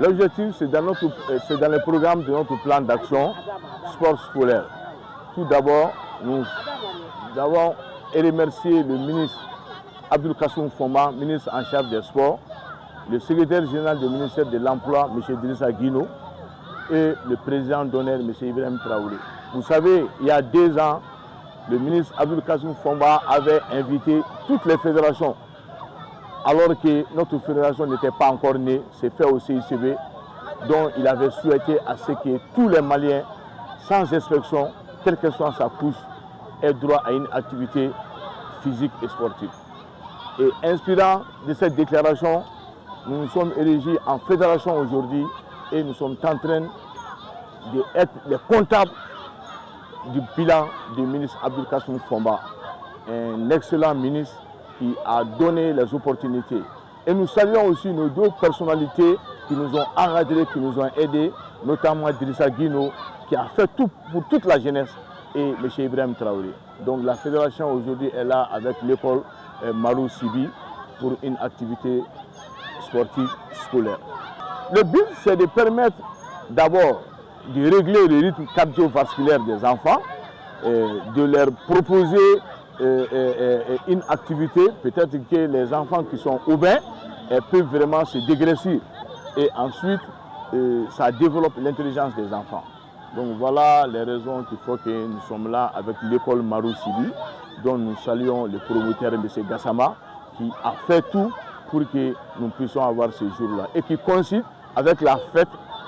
L'objectif, c'est dans le programme de notre plan d'action sport scolaire. Tout d'abord, nous avons remercié le ministre Abdoul Kassoum Fomba, ministre en charge des sports, le secrétaire général du ministère de l'Emploi, M. Idrissa Guino, et le président d'honneur, M. Ibrahim Traoré. Vous savez, il y a 2 ans, le ministre Abdoul Kassoum Fomba avait invité toutes les fédérations, alors que notre fédération n'était pas encore née, c'est fait au CICB, dont il avait souhaité à ce que tous les Maliens, sans inspection, quelle que soit sa couche, aient droit à une activité physique et sportive. Et inspirant de cette déclaration, nous nous sommes érigés en fédération aujourd'hui et nous sommes en train d'être les comptables du bilan du ministre Abdoul Kassoum Fomba, un excellent ministre qui a donné les opportunités. Et nous saluons aussi nos 2 personnalités qui nous ont encadrés, qui nous ont aidés, notamment Idrissa Guino, qui a fait tout pour toute la jeunesse, et M. Ibrahim Traoré. Donc la fédération aujourd'hui est là avec l'école Marou Sibi pour une activité sportive scolaire. Le but, c'est de permettre d'abord de régler le rythme cardiovasculaire des enfants, de leur proposer une activité, peut-être que les enfants qui sont obèses peuvent vraiment se dégraisser et ensuite ça développe l'intelligence des enfants. Donc voilà les raisons qui font que nous sommes là avec l'école Marou Sibi, dont nous saluons le promoteur M. Gassama qui a fait tout pour que nous puissions avoir ce jour-là et qui coïncide avec la fête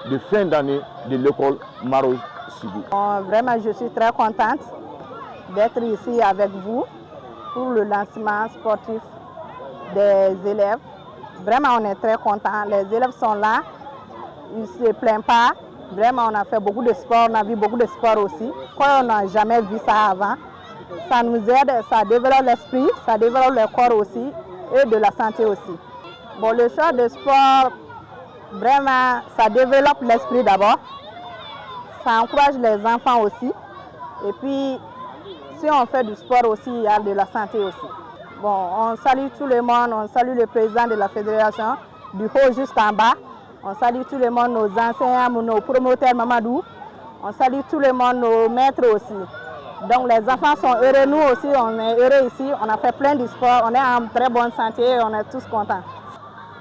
de fin d'année de l'école Marou Sibi. Vraiment, je suis très contente d'être ici avec vous pour le lancement sportif des élèves. Vraiment, on est très contents. Les élèves sont là, ils ne se plaignent pas. Vraiment, on a fait beaucoup de sport, on a vu beaucoup de sport aussi. Quoi, on n'a jamais vu ça avant. Ça nous aide, ça développe l'esprit, ça développe le corps aussi et de la santé aussi. Bon, le choix de sport, vraiment, ça développe l'esprit d'abord. Ça encourage les enfants aussi. Et puis, si on fait du sport aussi, il y a de la santé aussi. Bon, on salue tout le monde, on salue le président de la fédération, du haut jusqu'en bas. On salue tout le monde, nos enseignants, nos promoteurs Mamadou. On salue tout le monde, nos maîtres aussi. Donc les enfants sont heureux, nous aussi, on est heureux ici. On a fait plein de sport, on est en très bonne santé, on est tous contents.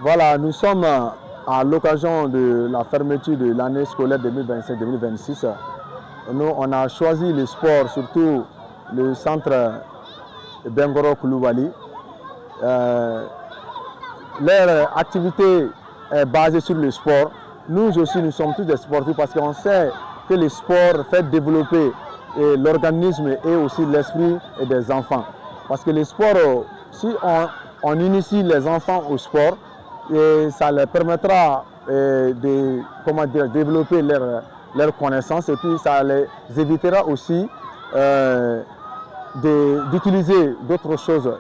Voilà, nous sommes à l'occasion de la fermeture de l'année scolaire 2025-2026. Nous, on a choisi le sport, surtout le centre Bengoro Koulibaly. Leur activité est basée sur le sport. Nous aussi, nous sommes tous des sportifs parce qu'on sait que le sport fait développer l'organisme et aussi l'esprit des enfants. Parce que le sport, si on initie les enfants au sport, ça leur permettra de développer leurs connaissances et puis ça les évitera aussi d'utiliser d'autres choses.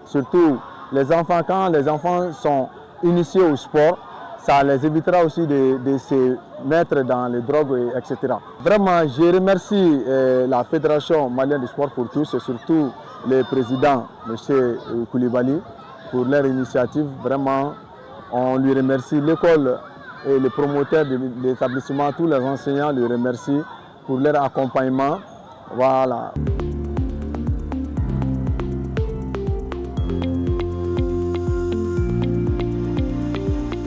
Surtout les enfants, quand les enfants sont initiés au sport, ça les évitera aussi de se mettre dans les drogues, etc. Vraiment, je remercie la Fédération malienne du sport pour tous et surtout le président, M. Koulibaly, pour leur initiative. Vraiment, on lui remercie. L'école et les promoteurs de l'établissement, tous les enseignants lui remercient pour leur accompagnement. Voilà.